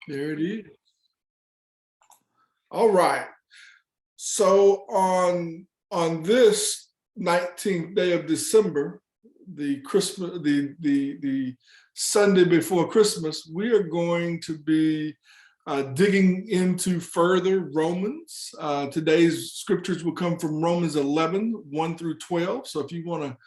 There it is. All right. So on this 19th day of December, the Sunday before Christmas, we are going to be digging into further Romans. Today's scriptures will come from Romans 11, 1 through 12. So if you want to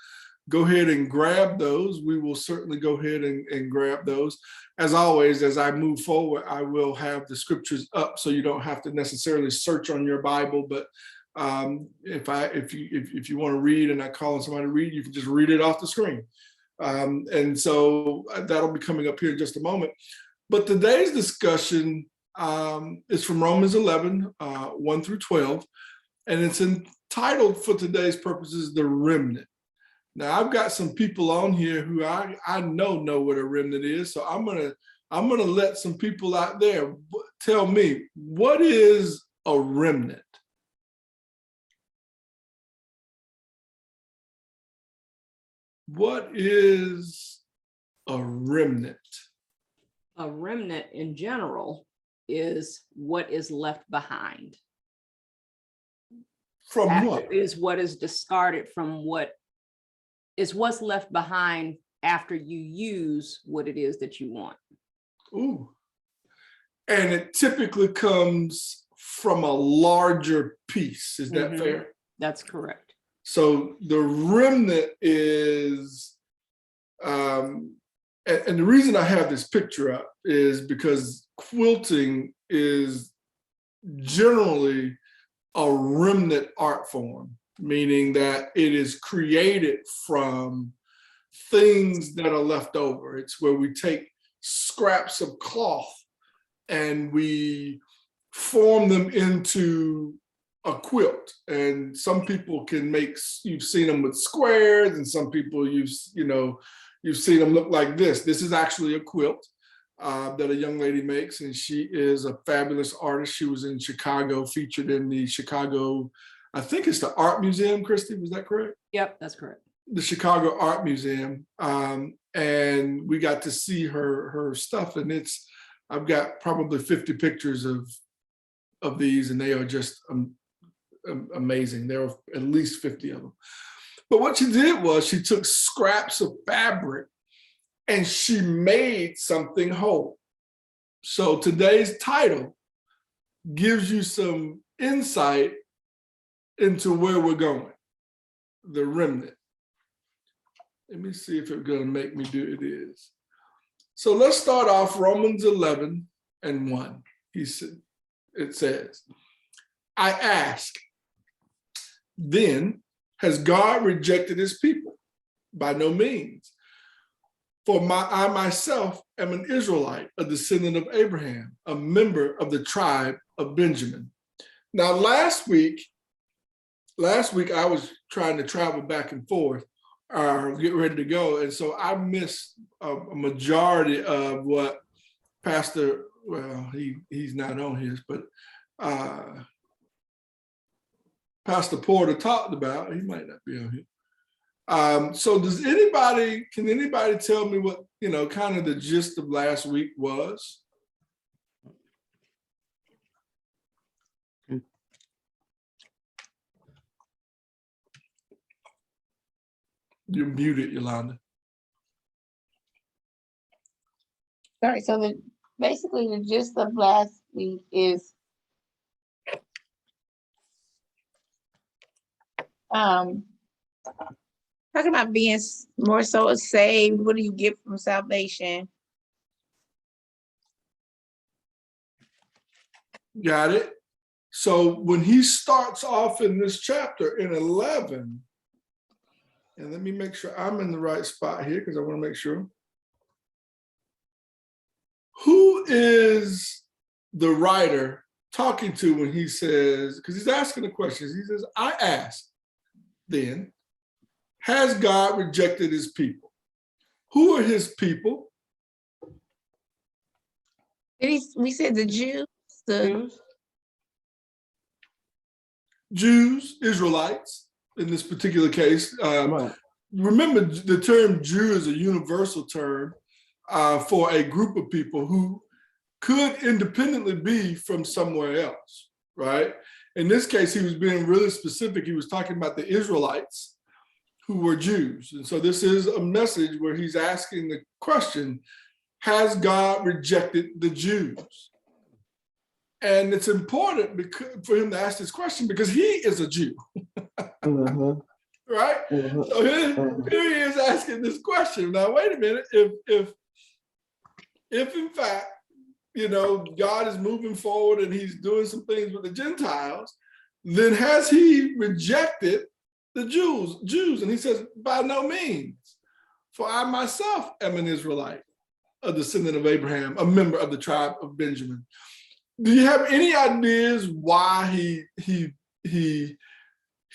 go ahead and grab those, we will certainly go ahead and grab those. As always, as I move forward, I will have the scriptures up so you don't have to necessarily search on your Bible. But if you want to read and I call on somebody to read, you can just read it off the screen. And so that'll be coming up here in just a moment. But today's discussion is from Romans 11, 1 through 12, and it's entitled for today's purposes, The Remnant. Now, I've got some people on here who I know what a remnant is, so I'm gonna let some people out there tell me, what is a remnant? What is a remnant? A remnant in general is what is left behind. From what? Is what is discarded from what is what's left behind after you use what it is that you want. Ooh. And it typically comes from a larger piece. Is that fair? That's correct. So the remnant is, and the reason I have this picture up is because quilting is generally a remnant art form, meaning that it is created from things that are left over. It's where we take scraps of cloth and we form them into a quilt. And some people can make, you've seen them with squares, and some people you've seen them look like this. This is actually a quilt that a young lady makes, and she is a fabulous artist. She was in Chicago, featured in the Chicago, I think it's the Art Museum, Christy, was that correct? Yep, that's correct. The Chicago Art Museum. And we got to see her stuff, and I've got probably 50 pictures of these, and they are just amazing. There are at least 50 of them. But what she did was she took scraps of fabric and she made something whole. So today's title gives you some insight into where we're going, the remnant. Let me see if it's gonna make me do it is. So let's start off Romans 11 and 1. It says, I ask, then has God rejected his people? By no means. For I myself am an Israelite, a descendant of Abraham, a member of the tribe of Benjamin. Now, last week I was trying to travel back and forth, get ready to go. And so I missed a majority of what Pastor, well, he's not on his, but Pastor Porter talked about. He might not be on here. So can anybody tell me what, kind of the gist of last week was? You're muted, Yolanda. Sorry, so basically the gist of last week is talking about being more so saved. What do you get from salvation? Got it. So when he starts off in this chapter in 11, and let me make sure I'm in the right spot here because I want to make sure. Who is the writer talking to when he says, because he's asking the questions, he says, I ask, then, has God rejected his people? Who are his people? We said the Jews, Jews, Israelites, in this particular case. Right. Remember, the term Jew is a universal term for a group of people who could independently be from somewhere else, right? In this case, he was being really specific. He was talking about the Israelites who were Jews. And so this is a message where he's asking the question, has God rejected the Jews? And it's important for him to ask this question because he is a Jew, Mm-hmm. right? Mm-hmm. So here he is asking this question. Now, wait a minute. If in fact, God is moving forward and he's doing some things with the Gentiles, then has he rejected the Jews? And he says, by no means, for I myself am an Israelite, a descendant of Abraham, a member of the tribe of Benjamin. Do you have any ideas why he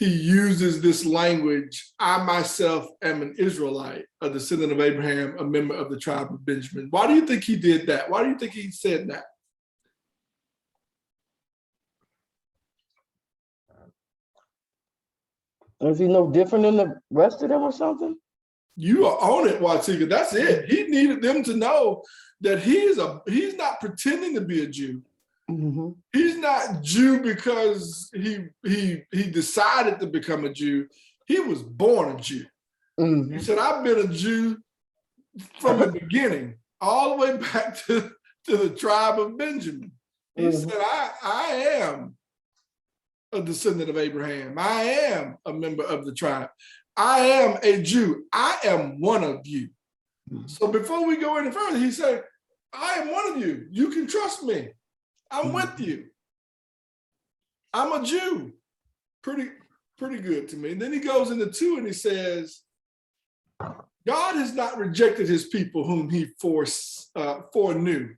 uses this language? I myself am an Israelite, a descendant of Abraham, a member of the tribe of Benjamin. Why do you think he did that? Why do you think he said that? Is he no different than the rest of them or something? You are on it, Watika. That's it. He needed them to know that he's not pretending to be a Jew. Mm-hmm. He's not Jew because he decided to become a Jew. He was born a Jew. Mm-hmm. He said, I've been a Jew from the beginning, all the way back to the tribe of Benjamin. He said, I am a descendant of Abraham. I am a member of the tribe. I am a Jew. I am one of you. So before we go any further, he said, I am one of you. You can trust me. I'm with you. I'm a Jew. Pretty good to me. And then he goes into 2 and he says, God has not rejected his people whom he foreknew.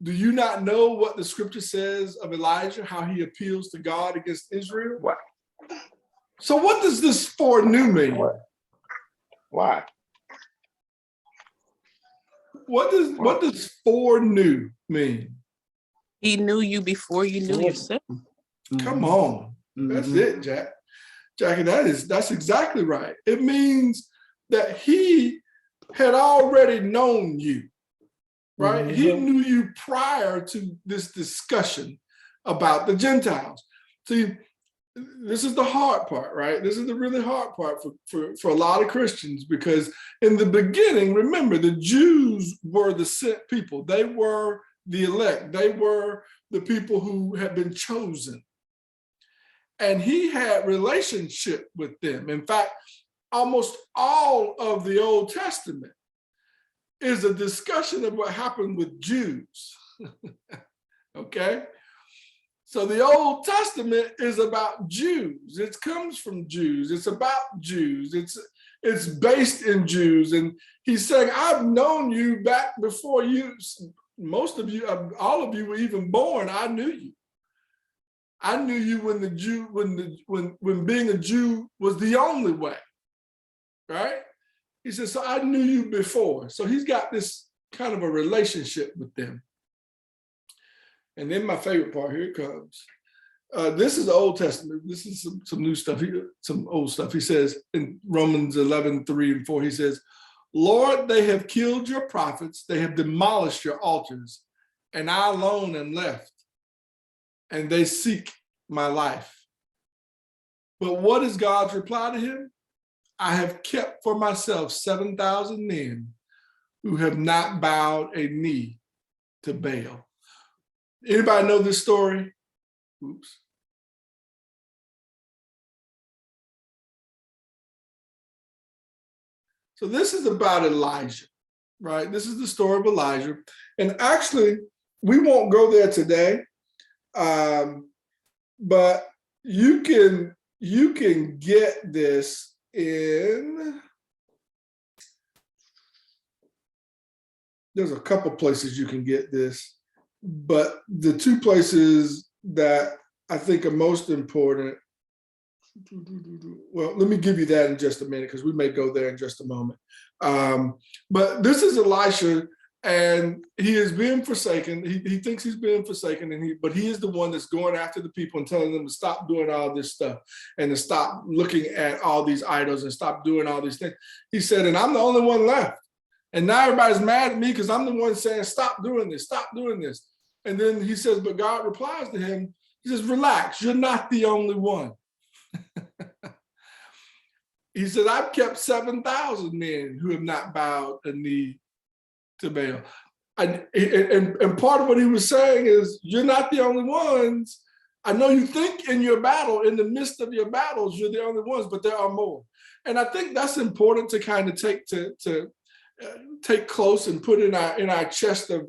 Do you not know what the scripture says of Elijah, how he appeals to God against Israel? What? So what does this foreknew mean? What? Why? What does foreknew mean? He knew you before you knew yourself. Come on. That's it, Jack. Jackie, that's exactly right. It means that he had already known you, right? He knew you prior to this discussion about the Gentiles. See, this is the hard part, right? This is the really hard part for a lot of Christians, because in the beginning, remember, the Jews were the sent people. They were the elect. They were the people who had been chosen. And he had relationship with them. In fact, almost all of the Old Testament is a discussion of what happened with Jews. Okay? So the Old Testament is about Jews. It comes from Jews. It's about Jews. It's based in Jews. And he's saying, I've known you back before most of you, all of you were even born. I knew you. I knew you when being a Jew was the only way, right? He says, so I knew you before. So he's got this kind of a relationship with them. And then my favorite part, here it comes. This is the Old Testament. This is some new stuff, some old stuff. He says in Romans 11:3-4, he says, Lord, they have killed your prophets. They have demolished your altars, and I alone am left, and they seek my life. But what is God's reply to him? I have kept for myself 7,000 men who have not bowed a knee to Baal. Anybody know this story? Oops. So this is about Elijah, right? This is the story of Elijah. And actually, we won't go there today, but you can get this in, there's a couple places you can get this, but the 2 places that I think are most important, well, let me give you that in just a minute, because we may go there in just a moment. But this is Elisha, and he is being forsaken. He thinks he's being forsaken, but he is the one that's going after the people and telling them to stop doing all this stuff and to stop looking at all these idols and stop doing all these things. He said, and I'm the only one left. And now everybody's mad at me because I'm the one saying, stop doing this, stop doing this. And then he says, but God replies to him, he says, relax, you're not the only one. He said, I've kept 7,000 men who have not bowed a knee to Baal. And part of what he was saying is, you're not the only ones. I know you think in your battle, in the midst of your battles, you're the only ones, but there are more. And I think that's important to kind of take close and put in our chest of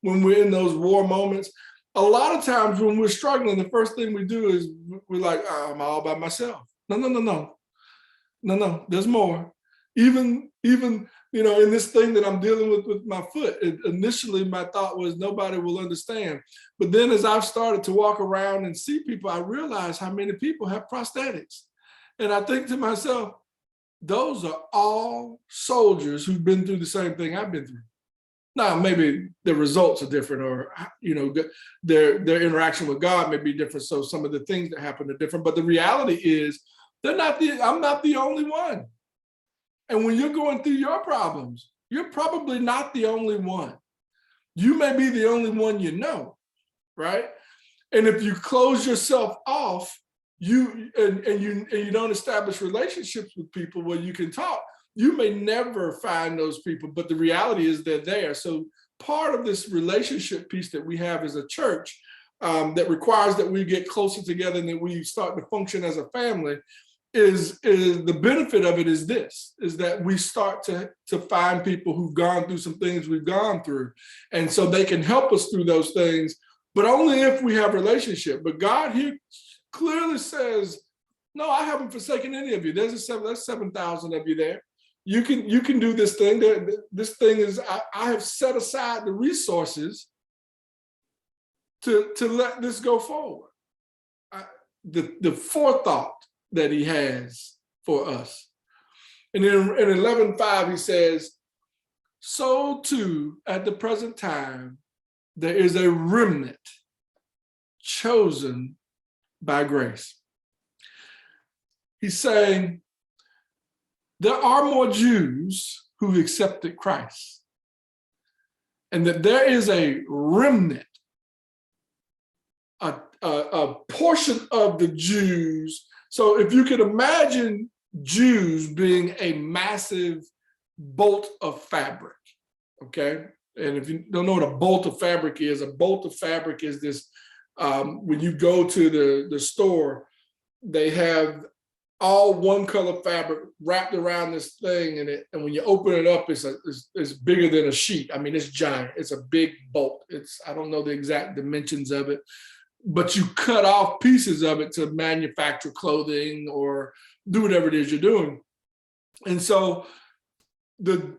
when we're in those war moments. A lot of times when we're struggling, the first thing we do is we're like, oh, I'm all by myself. No, there's more. Even in this thing that I'm dealing with my foot, initially my thought was nobody will understand. But then as I've started to walk around and see people, I realize how many people have prosthetics. And I think to myself, those are all soldiers who've been through the same thing I've been through. Now, maybe the results are different, or their interaction with God may be different. So some of the things that happen are different. But the reality is, I'm not the only one. And when you're going through your problems, you're probably not the only one. You may be the only one you know, right? And if you close yourself off, you don't establish relationships with people where you can talk, you may never find those people. But the reality is they're there. So part of this relationship piece that we have as a church that requires that we get closer together and that we start to function as a family is the benefit of it is that we start to find people who've gone through some things we've gone through. And so they can help us through those things, but only if we have relationship. But God here clearly says, no, I haven't forsaken any of you. There's 7,000 of you there. You can do this thing. This thing is, I have set aside the resources to let this go forward. The forethought that he has for us. And in 11:5, he says, so too at the present time, there is a remnant chosen by grace. He's saying there are more Jews who've accepted Christ, and that there is a remnant, a portion of the Jews. So if you could imagine Jews being a massive bolt of fabric, okay? And if you don't know what a bolt of fabric is this, when you go to the store, they have all one color fabric wrapped around this thing, and when you open it up, it's bigger than a sheet. I mean, it's giant. It's a big bolt. I don't know the exact dimensions of it, but you cut off pieces of it to manufacture clothing or do whatever it is you're doing. And so the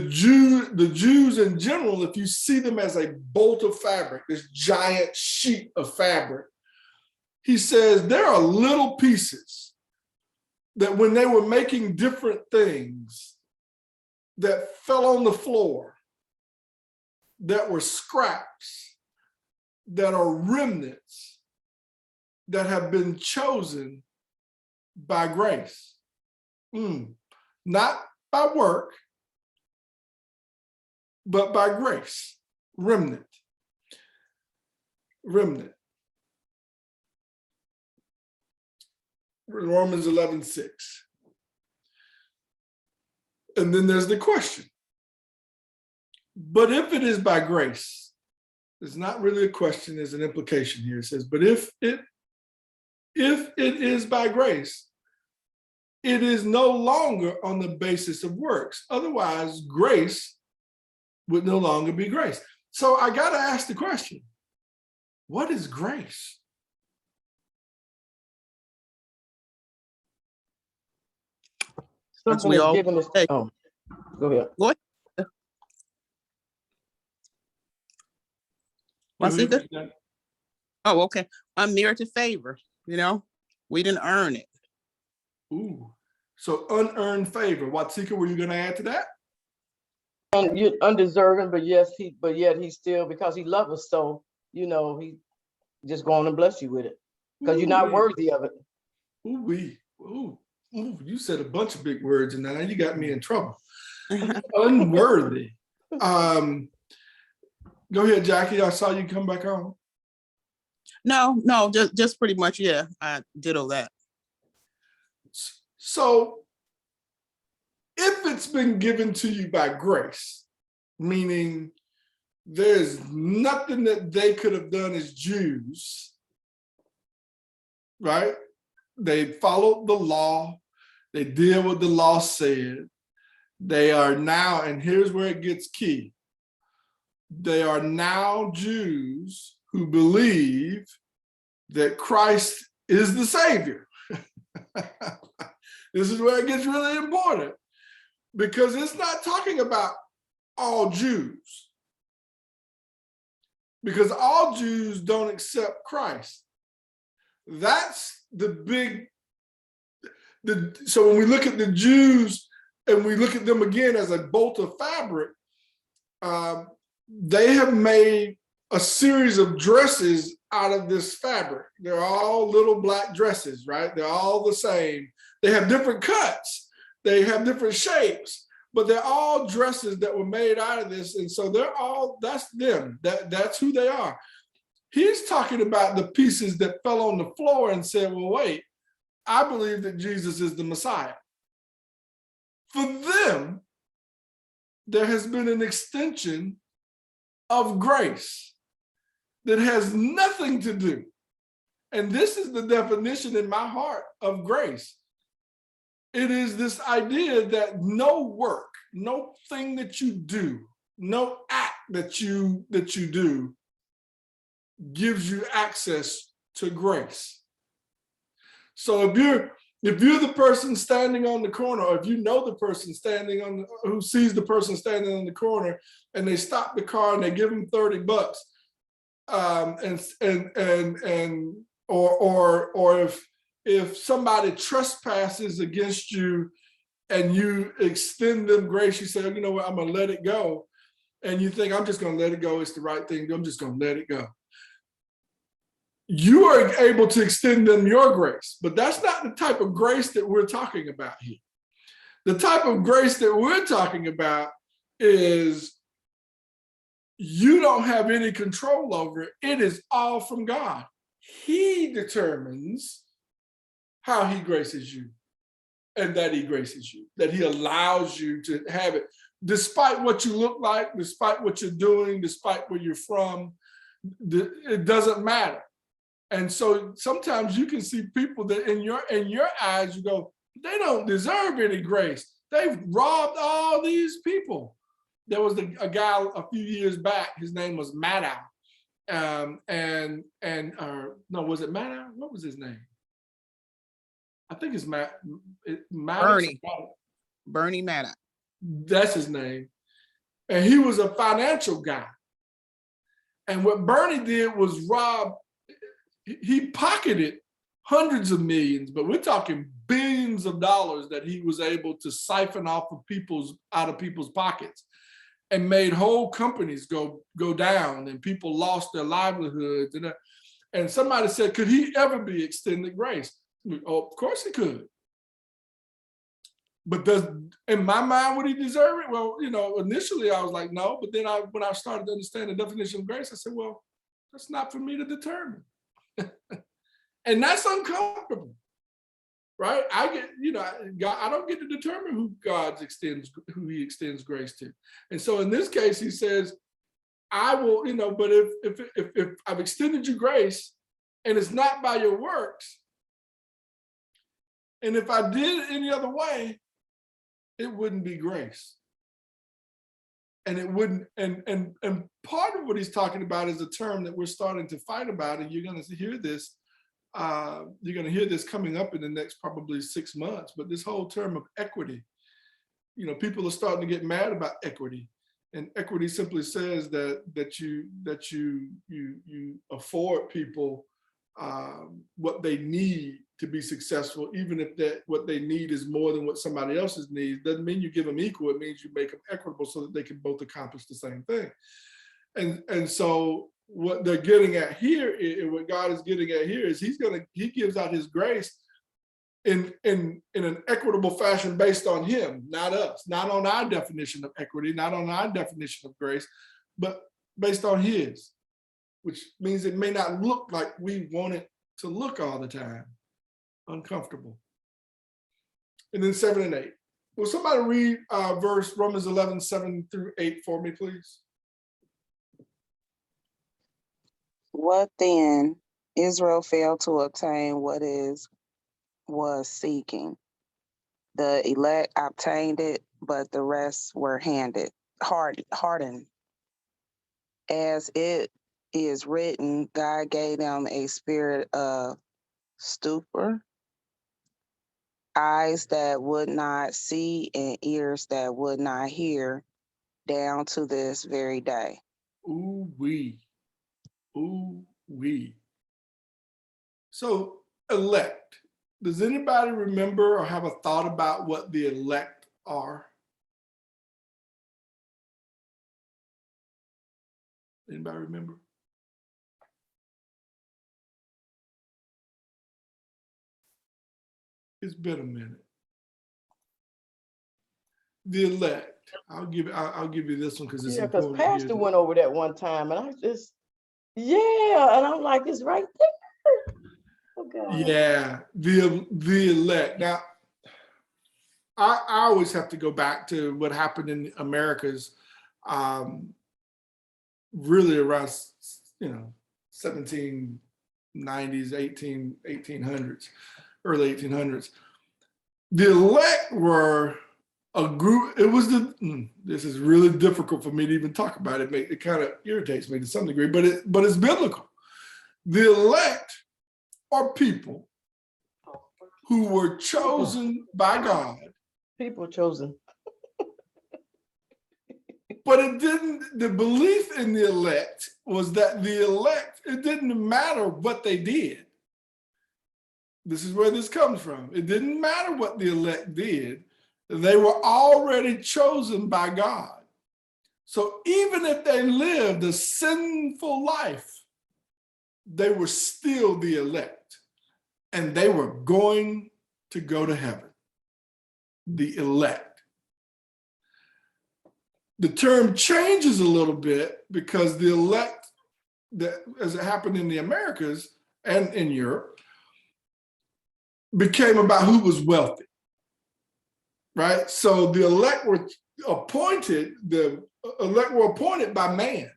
Jews in general, if you see them as a bolt of fabric, this giant sheet of fabric, he says there are little pieces that when they were making different things that fell on the floor, that were scraps, that are remnants that have been chosen by grace, not by work, but by grace. Remnant. Romans 11:6. And then there's the question. But if it is by grace, it's not really a question, there's an implication here. It says, but if it is by grace, it is no longer on the basis of works. Otherwise, grace would no longer be grace. So I got to ask the question, what is grace? Something we is all given us. say. Oh, go ahead. Wasika? Oh, okay. Unmerited favor, we didn't earn it. Ooh, so unearned favor. Watsika, were you going to add to that? And you're undeserving, but yet he still, because he loves us, so he just going to bless you with it because you're not worthy of it. Ooh, you said a bunch of big words, and now you got me in trouble. Unworthy. Go ahead, Jackie. I saw you come back on. No, just pretty much, yeah, I ditto that. So if it's been given to you by grace, meaning there's nothing that they could have done as Jews, right? They followed the law. They did what the law said. They are now, and here's where it gets key. They are now Jews who believe that Christ is the Savior. This is where it gets really important, because it's not talking about all Jews, because all Jews don't accept Christ. That's the big, so when we look at the Jews and we look at them again as a bolt of fabric, they have made a series of dresses out of this fabric. They're all little black dresses, right? They're all the same. They have different cuts. They have different shapes, but they're all dresses that were made out of this. And so they're all, that's them. That's who they are. He's talking about the pieces that fell on the floor and said, well, wait, I believe that Jesus is the Messiah. For them, there has been an extension of grace that has nothing to do. And this is the definition in my heart of grace. It is this idea that no work, no thing that you do, no act that you do gives you access to grace. So if you're the person standing on the corner, or if you know the person standing on who sees the person standing on the corner, and they stop the car and they give them $30, or if somebody trespasses against you and you extend them grace, you say, you know what, I'm gonna let it go, and you think, I'm just gonna let it go, it's the right thing, I'm just gonna let it go. You are able to extend them your grace, but that's not the type of grace that we're talking about here. The type of grace that we're talking about is you don't have any control over it. It is all from God. He determines how he graces you, and that he graces you, that he allows you to have it, despite what you look like, despite what you're doing, despite where you're from. It doesn't matter. And so sometimes you can see people that in your eyes, you go, they don't deserve any grace. They've robbed all these people. There was a guy a few years back, his name was Maddow. No, was it Maddow? What was his name? I think it's Bernie Maddox. That's his name. And he was a financial guy. And what Bernie did was rob. He pocketed hundreds of millions, but we're talking billions of dollars that he was able to siphon off of out of people's pockets, and made whole companies go down, and people lost their livelihoods. And somebody said, could he ever be extended grace? Oh, of course he could. But in my mind, would he deserve it? Well, initially I was like, no, but then when I started to understand the definition of grace, I said, well, that's not for me to determine. And that's uncomfortable, right? God, I don't get to determine who he extends grace to. And so in this case, he says, I will, but if I've extended you grace and it's not by your works, and if I did it any other way, it wouldn't be grace. And it wouldn't, and part of what he's talking about is a term that we're starting to fight about, and you're going to hear this. You're going to hear this coming up in the next probably 6 months. But this whole term of equity, people are starting to get mad about equity, and equity simply says that you afford people what they need to be successful, even if what they need is more than what somebody else's needs. Doesn't mean you give them equal. It means you make them equitable so that they can both accomplish the same thing. And so what they're getting at here, what God is getting at here, is he gives out his grace in an equitable fashion based on him, not us, not on our definition of equity, not on our definition of grace, but based on his, which means it may not look like we want it to look all the time, uncomfortable. And then 7 and 8. Will somebody read verse Romans 11, 7 through 8 for me, please? What then? Israel failed to obtain what was seeking. The elect obtained it, but the rest were hardened. As it is written, God gave them a spirit of stupor, eyes that would not see and ears that would not hear, down to this very day. Ooh wee. Ooh wee. So elect. Does anybody remember or have a thought about what the elect are? Anybody remember? It's been a minute. The elect. I'll give you this one because it's Yeah, because important. Pastor went over that one time, and I just, yeah, and I'm like, it's right there. Oh God. Yeah, the elect. Now, I always have to go back to what happened in the Americas, really around 1790s, 1800s, early 1800s. The elect were a group. It was this is really difficult for me to even talk about it. It kind of irritates me to some degree, but it's biblical. The elect are people who were chosen by God. People chosen. But the belief in the elect was that the elect, it didn't matter what they did. This is where this comes from. It didn't matter what the elect did. They were already chosen by God. So even if they lived a sinful life, they were still the elect. And they were going to go to heaven. The elect. The term changes a little bit because the elect, as it happened in the Americas and in Europe, became about who was wealthy, right? So the elect were appointed by man.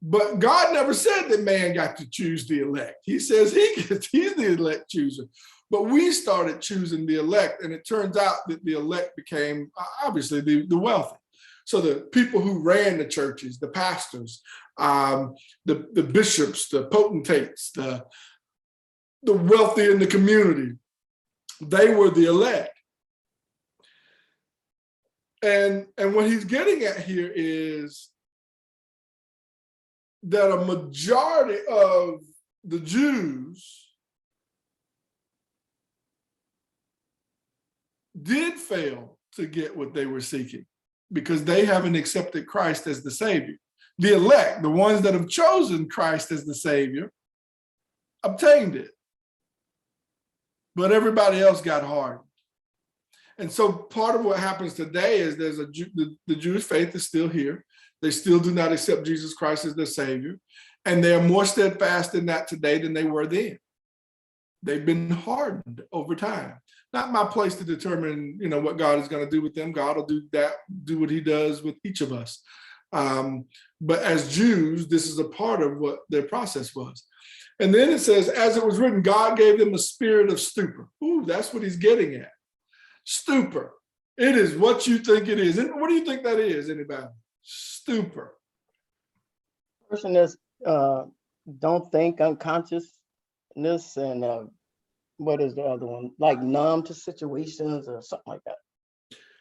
But God never said that man got to choose the elect. He says he's the elect chooser. But we started choosing the elect, and it turns out that the elect became obviously the wealthy. So the people who ran the churches, the pastors, the bishops, the potentates, the wealthy in the community, they were the elect. And what he's getting at here is that a majority of the Jews did fail to get what they were seeking because they haven't accepted Christ as the Savior. The elect, the ones that have chosen Christ as the Savior, obtained it. But everybody else got hardened. And so part of what happens today is the Jewish faith is still here. They still do not accept Jesus Christ as their Savior. And they are more steadfast in that today than they were then. They've been hardened over time. Not my place to determine, what God is going to do with them. God will do what he does with each of us. But as Jews, this is a part of what their process was. And then it says, as it was written, God gave them a spirit of stupor. Ooh, that's what he's getting at. Stupor. It is what you think it is. And what do you think that is, anybody? Stupor. Person that's don't think, unconsciousness, and what is the other one? Like numb to situations or something like that.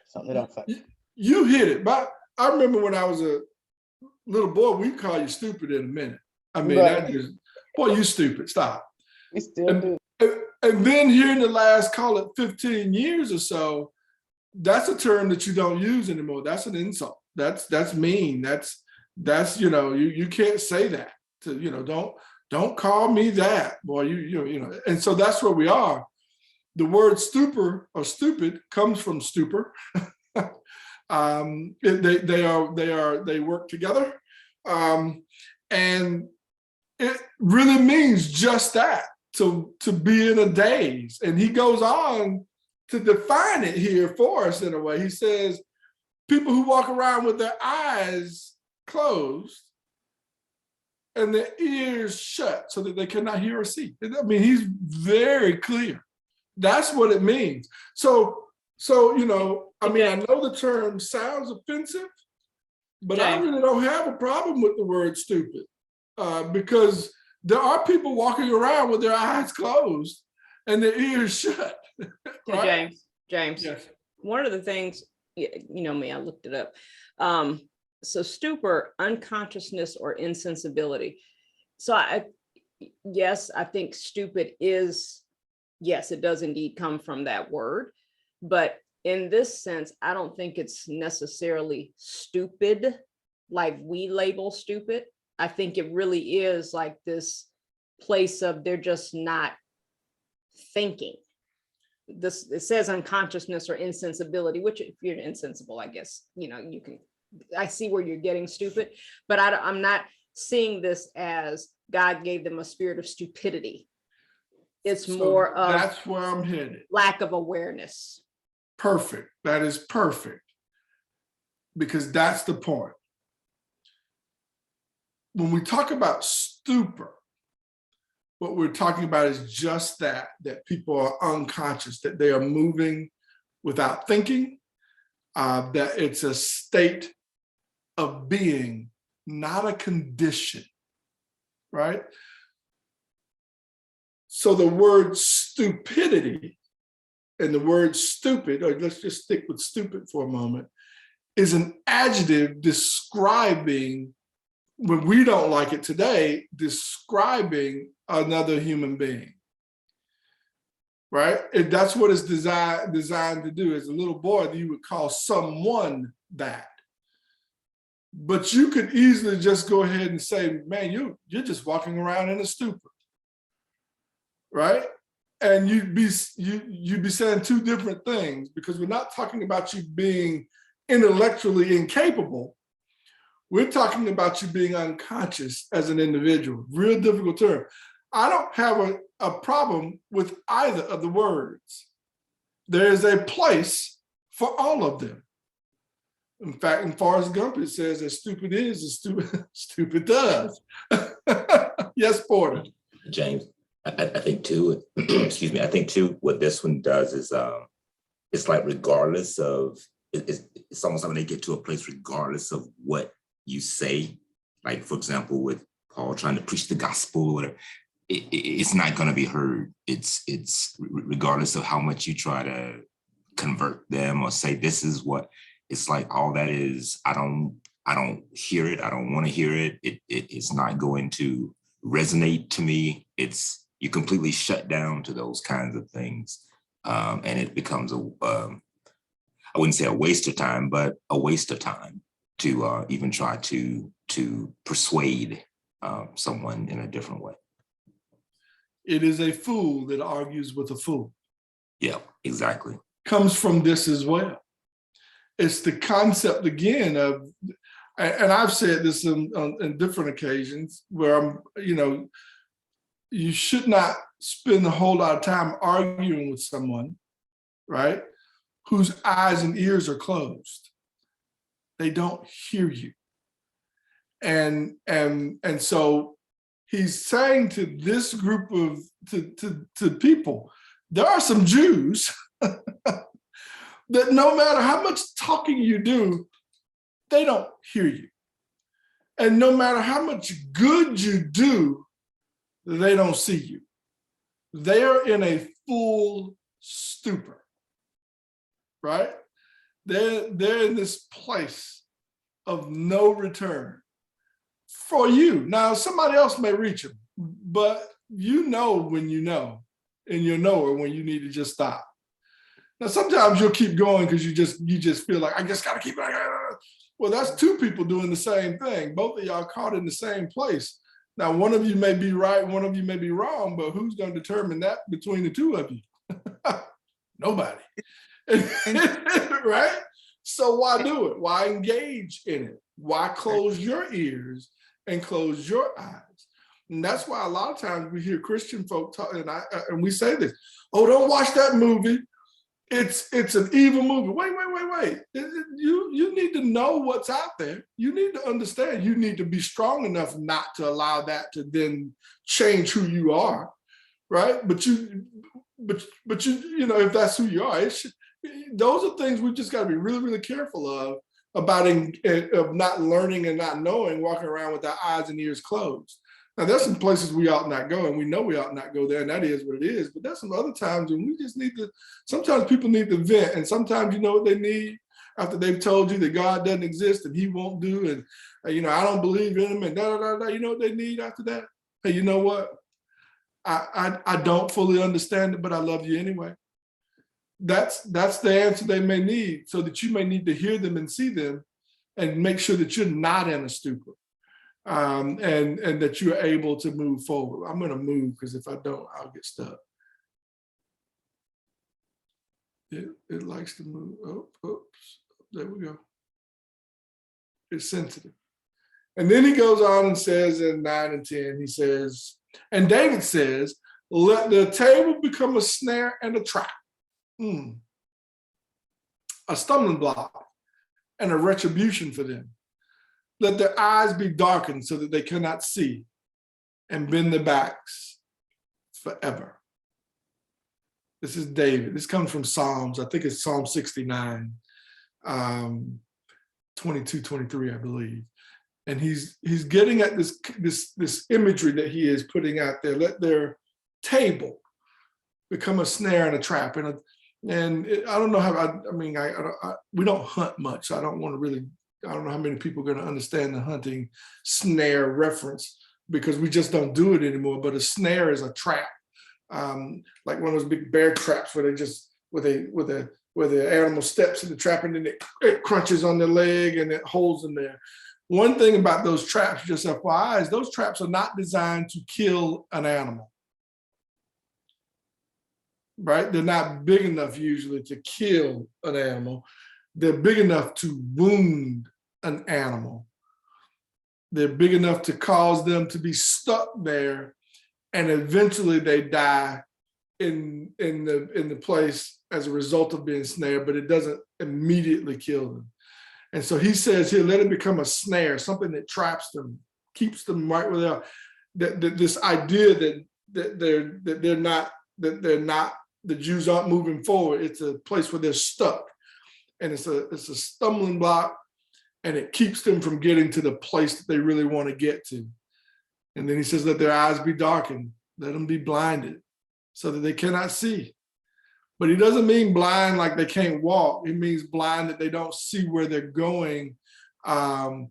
Something that affects. You hit it. But I remember when I was a little boy, we'd call you stupid in a minute. I mean, right. that just, boy, you stupid. Stop. We still do. And then here in the last, call it 15 years or so, that's a term that you don't use anymore. That's an insult. That's mean. That's you can't say that. Don't call me that, boy. And so that's where we are. The word stupor or stupid comes from stupor. They work together. And it really means just that, to be in a daze. And he goes on to define it here for us in a way. He says, people who walk around with their eyes closed and their ears shut so that they cannot hear or see. I mean, he's very clear. That's what it means. So you know, I mean, I know the term sounds offensive, but I really don't have a problem with the word stupid, because there are people walking around with their eyes closed and their ears shut. Right? James, Yes. one of the things, you know me, I looked it up. So stupor, unconsciousness or insensibility. So I think stupid is, yes, it does indeed come from that word. But in this sense, I don't think it's necessarily stupid, like we label stupid. I think it really is like this place of they're just not thinking. It says unconsciousness or insensibility, which if you're insensible, I guess, you know, you can, I see where you're getting stupid, but I'm not seeing this as God gave them a spirit of stupidity. It's more of that's where I'm headed. Lack of awareness. Perfect. That is perfect. Because that's the point. When we talk about stupor, what we're talking about is just that people are unconscious, that they are moving without thinking, that it's a state of being, not a condition, right? So the word stupidity and the word stupid, or let's just stick with stupid for a moment, is an adjective describing, when we don't like it today, describing another human being, right? And that's what it's designed to do. As a little boy, you would call someone that. But you could easily just go ahead and say, man, you're just walking around in a stupor, right? And you'd be saying two different things, because we're not talking about you being intellectually incapable. We're talking about you being unconscious as an individual. Real difficult term. I don't have a problem with either of the words. There is a place for all of them. In fact, in Forrest Gump, it says that stupid is as stupid does. Yes, Porter. James, I think too, excuse me, I think too, what this one does is it's like regardless of, it's almost like when they get to a place regardless of what you say, like for example, with Paul trying to preach the gospel or whatever, it's not going to be heard. It's regardless of how much you try to convert them or say this is what, it's like all that is, I don't hear it. I don't want to hear it. It's not going to resonate to me. You completely shut down to those kinds of things. And it becomes I wouldn't say a waste of time, but a waste of time to even try to persuade someone in a different way. It is a fool that argues with a fool. Yeah, exactly. Comes from this as well. It's the concept again of, and I've said this on different occasions where you should not spend a whole lot of time arguing with someone, right, whose eyes and ears are closed. They don't hear you. And so he's saying to this group of to people, there are some Jews that no matter how much talking you do, they don't hear you. And no matter how much good you do, they don't see you. They're in a full stupor, right? They're in this place of no return for you. Now, somebody else may reach them, but you know when you know, and you'll know when you need to just stop. Now, sometimes you'll keep going because you just feel like, I just got to keep going. Well, that's two people doing the same thing. Both of y'all caught in the same place. Now, one of you may be right, one of you may be wrong, but who's going to determine that between the two of you? Nobody. Right? So why do it? Why engage in it? Why close your ears and close your eyes? And that's why a lot of times we hear Christian folk talk, and we say this, oh, don't watch that movie. It's an evil movie. Wait. You need to know what's out there. You need to understand. You need to be strong enough not to allow that to then change who you are, right? But you if that's who you are, those are things we just got to be really, really careful of not learning and not knowing, walking around with our eyes and ears closed. Now, there's some places we ought not go, and we know we ought not go there, and that is what it is. But there's some other times when we just need to, sometimes people need to vent, and sometimes you know what they need after they've told you that God doesn't exist and he won't do, and, I don't believe in him, and da-da-da-da. You know what they need after that? Hey, you know what? I don't fully understand it, but I love you anyway. That's the answer they may need, so that you may need to hear them and see them and make sure that you're not in a stupor. And that you're able to move forward. I'm going to move because if I don't, I'll get stuck. It likes to move. Oh, oops, there we go. It's sensitive. And then he goes on and says in 9 and 10, he says, and David says, let the table become a snare and a trap, a stumbling block and a retribution for them. Let their eyes be darkened so that they cannot see, and bend their backs forever. This is David. This comes from Psalms. I think it's Psalm 69, 22, 23, I believe. And he's getting at this imagery that he is putting out there. Let their table become a snare and a trap. And I don't know how, we don't hunt much. So I don't want to really, I don't know how many people are going to understand the hunting snare reference because we just don't do it anymore. But a snare is a trap, like one of those big bear traps where they just where the animal steps in the trap and then it crunches on their leg and it holds them there. One thing about those traps, just FYI, is those traps are not designed to kill an animal. Right? They're not big enough usually to kill an animal. They're big enough to wound an animal. They're big enough to cause them to be stuck there, and eventually they die in the place as a result of being snared, but it doesn't immediately kill them. And so he says here, let it become a snare, something that traps them, keeps them right where they are. This idea that they're not, the Jews aren't moving forward. It's a place where they're stuck. And it's a stumbling block, and it keeps them from getting to the place that they really want to get to. And then he says, let their eyes be darkened, let them be blinded so that they cannot see. But he doesn't mean blind like they can't walk. He means blind that they don't see where they're going from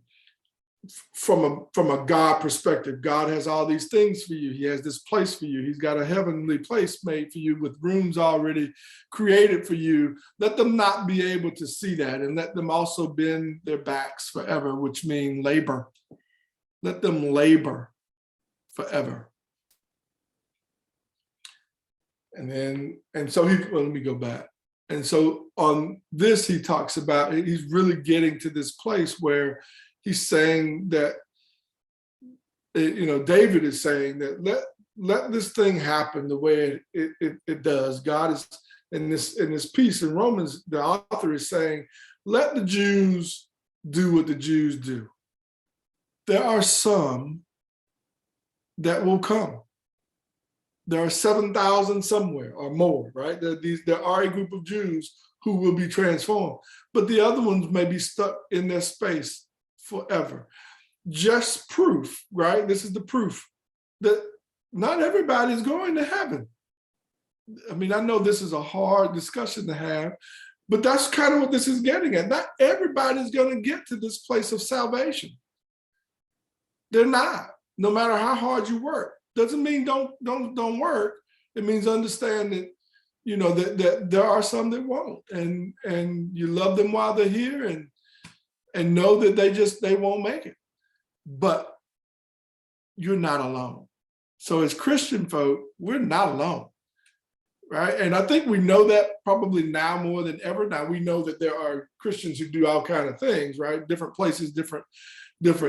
a God perspective. God has all these things for you. He has this place for you. He's got a heavenly place made for you with rooms already created for you. Let them not be able to see that, and let them also bend their backs forever, which means labor. Let them labor forever. And so let me go back. And so on this, he talks about, he's really getting to this place where he's saying that, David is saying that let this thing happen the way it does. God is in this piece in Romans, the author is saying, let the Jews do what the Jews do. There are some that will come. There are 7,000 somewhere or more, right? There are a group of Jews who will be transformed, but the other ones may be stuck in their space forever. Just proof, right? This is the proof that not everybody is going to heaven. I mean, I know this is a hard discussion to have, but that's kind of what this is getting at. Not everybody's going to get to this place of salvation. They're not, no matter how hard you work. Doesn't mean don't work. It means understand that, that there are some that won't, and you love them while they're here, and know that they won't make it. But you're not alone. So as Christian folk, we're not alone. right? And I think we know that probably now more than ever. Now we know that there are Christians who do all kind of things, right? Different places, different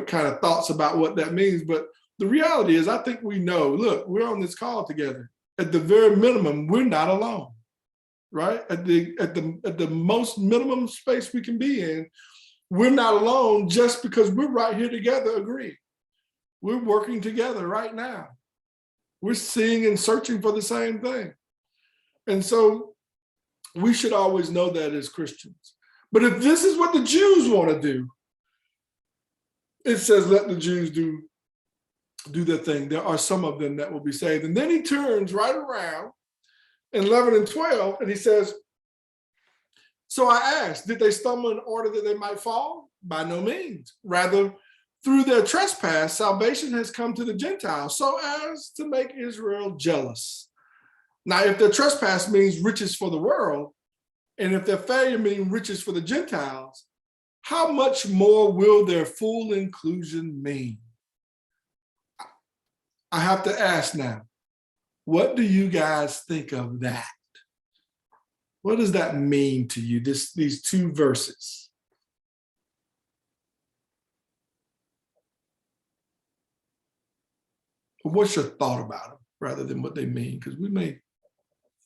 kind of thoughts about what that means. But the reality is, I think we know, look, we're on this call together. At the very minimum, we're not alone, right? At the most minimum space we can be in, we're not alone just because we're right here together agreeing. We're working together right now. We're seeing and searching for the same thing. And so we should always know that as Christians. But if this is what the Jews want to do, it says, let the Jews do their thing. There are some of them that will be saved. And then he turns right around in 11 and 12, and he says, so I asked, did they stumble in order that they might fall? By no means. Rather, through their trespass, salvation has come to the Gentiles, so as to make Israel jealous. Now, if their trespass means riches for the world, and if their failure means riches for the Gentiles, how much more will their full inclusion mean? I have to ask now, what do you guys think of that? What does that mean to you, these two verses? What's your thought about them rather than what they mean? Because we may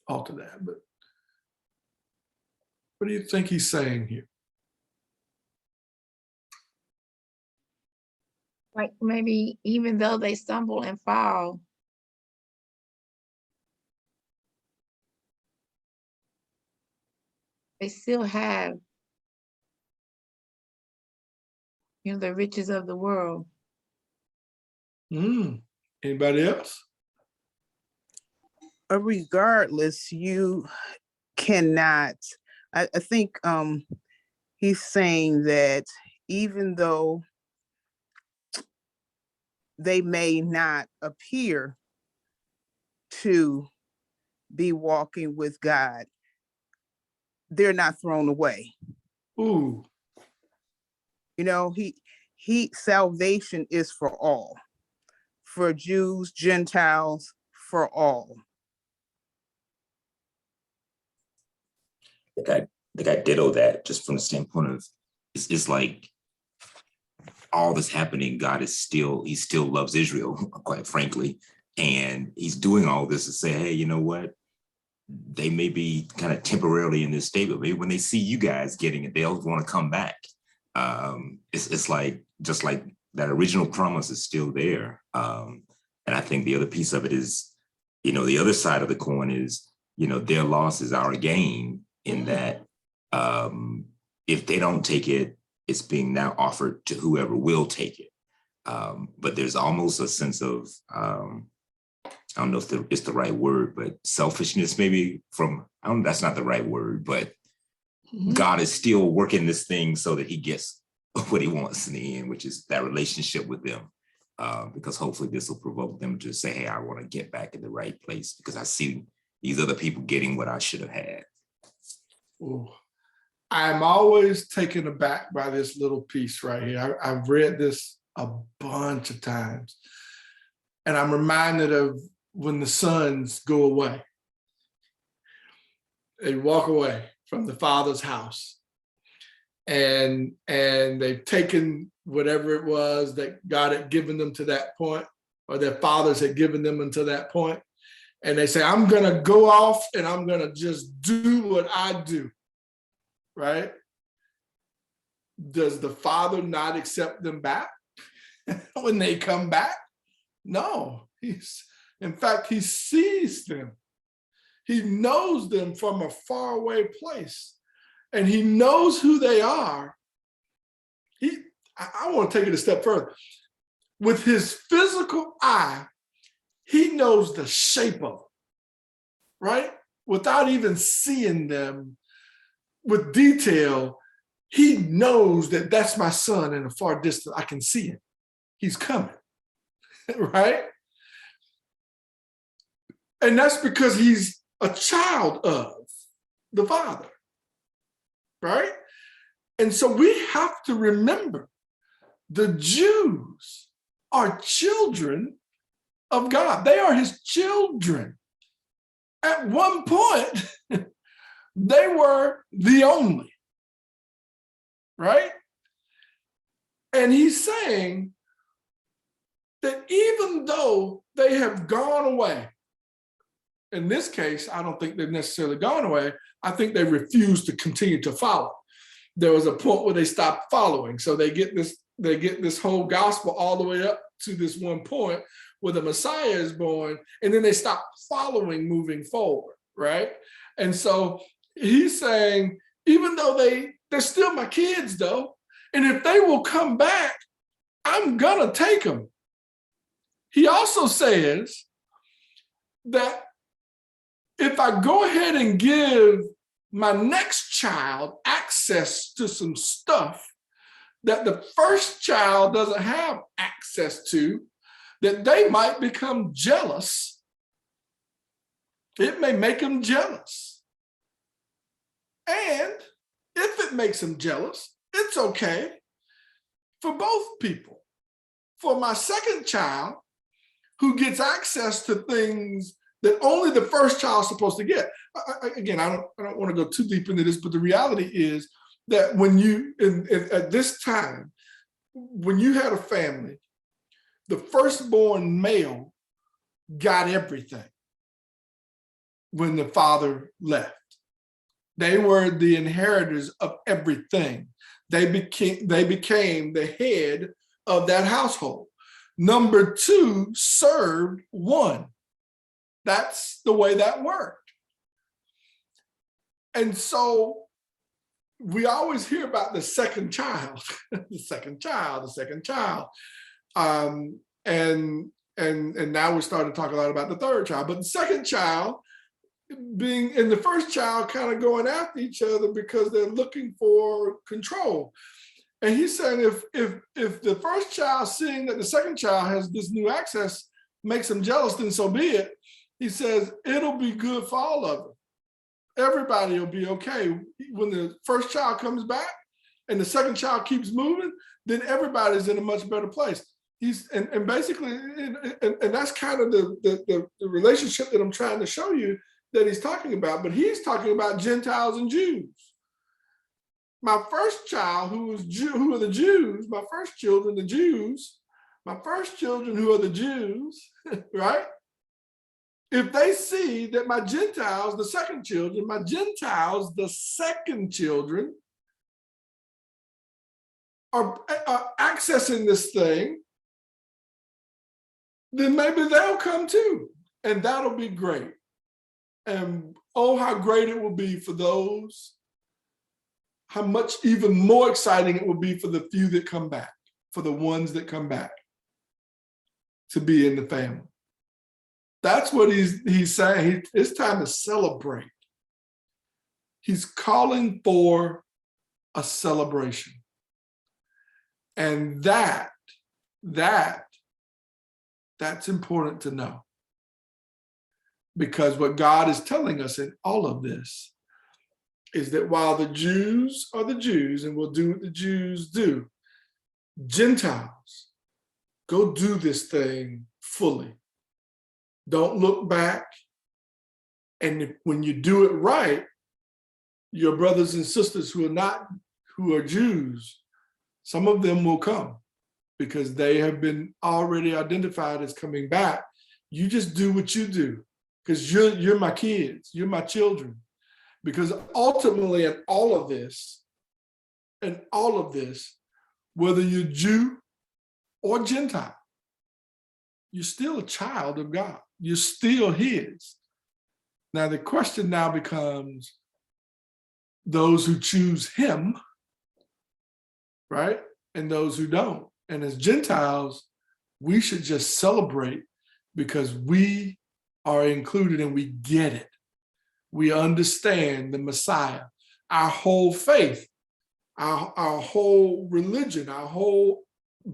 alter that, but what do you think he's saying here? Like maybe even though they stumble and fall, they still have, the riches of the world. Anybody else? Regardless, you cannot, I think he's saying that even though they may not appear to be walking with God, they're not thrown away. Ooh. He salvation is for all, for Jews, Gentiles, for all. I think I ditto that just from the standpoint of it's like all that's happening, he still loves Israel, quite frankly. And he's doing all this to say, hey, you know what? They may be kind of temporarily in this state, but maybe when they see you guys getting it, they'll want to come back. It's like, just like that original promise is still there. And I think the other piece of it is, the other side of the coin is, their loss is our gain in that if they don't take it, it's being now offered to whoever will take it. But there's almost a sense of, I don't know if it's the right word, but selfishness maybe that's not the right word, but God is still working this thing so that he gets what he wants in the end, which is that relationship with them. Because hopefully this will provoke them to say, hey, I want to get back in the right place because I see these other people getting what I should have had. Ooh. I'm always taken aback by this little piece right here. I've read this a bunch of times, and I'm reminded of when the sons go away. They walk away from the father's house, and they've taken whatever it was that God had given them to that point, or their fathers had given them until that point, and they say, I'm gonna go off and I'm gonna just do what I do. Right? Does the father not accept them back when they come back? No, in fact, he sees them. He knows them from a faraway place, and he knows who they are. I want to take it a step further. With his physical eye, he knows the shape of them, right? Without even seeing them with detail, he knows that that's my son in a far distance. I can see him. He's coming, right? And that's because he's a child of the Father, right? And so we have to remember the Jews are children of God. They are his children. at one point, they were the only, right? And he's saying that even though they have gone away, in this case, I don't think they've necessarily gone away. I think they refuse to continue to follow. There was a point where they stopped following. So they get this whole gospel all the way up to this one point where the Messiah is born, and then they stop following moving forward, right? And so he's saying, even though they're still my kids though, and if they will come back, I'm gonna take them. He also says that if I go ahead and give my next child access to some stuff that the first child doesn't have access to, that they might become jealous. It may make them jealous. And if it makes them jealous, it's okay for both people. For my second child, who gets access to things that only the first child's supposed to get. Again, I don't want to go too deep into this, but the reality is that when you, at this time, when you had a family, the firstborn male got everything when the father left. They were the inheritors of everything. They became the head of that household. Number two served one. That's the way that worked. And so we always hear about the second child, the second child. And now we're starting to talk a lot about the third child, but the second child being and the first child kind of going after each other because they're looking for control. And he's saying if the first child seeing that the second child has this new access makes them jealous, then so be it. He says it'll be good for all of them. Everybody will be okay. When the first child comes back and the second child keeps moving, then everybody's in a much better place. And basically, and that's kind of the relationship that I'm trying to show you that he's talking about. But he's talking about Gentiles and Jews. My first child, who are the Jews, my first children, the Jews, my first children who are the Jews, right? If they see that my Gentiles, the second children, my Gentiles, the second children, are accessing this thing, then maybe they'll come too. And that'll be great. And oh, how great it will be for those. How much even more exciting it will be for the few that come back, for the ones that come back to be in the family. That's what he's saying. It's time to celebrate. He's calling for a celebration. And that's important to know. Because what God is telling us in all of this is that while the Jews are the Jews and will do what the Jews do, Gentiles, go do this thing fully. Don't look back. And when you do it right, your brothers and sisters who are Jews, some of them will come because they have been already identified as coming back. You just do what you do because you're my kids, you're my children. Because ultimately in all of this, whether you're Jew or Gentile, you're still a child of God. You're still his. Now the question now becomes those who choose him, right? And those who don't. And as Gentiles, we should just celebrate because we are included and we get it. We understand the Messiah. Our whole faith, our whole religion, our whole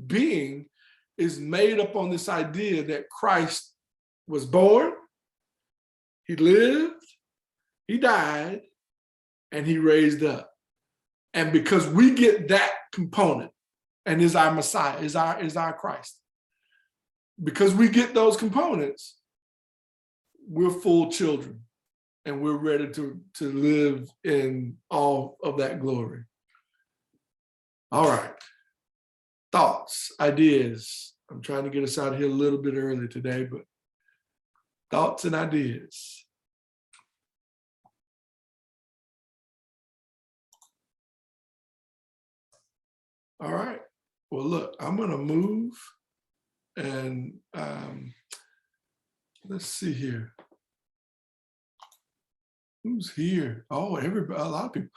being is made up on this idea that Christ was born, he lived, he died, and he raised up. And because we get that component and is our Messiah, is our Christ, because we get those components, we're full children. and we're ready to live in all of that glory. All right. Thoughts, ideas. I'm trying to get us out of here a little bit early today, but thoughts and ideas. All right. Well, look, I'm going to move and let's see here. Who's here? Oh, everybody, a lot of people.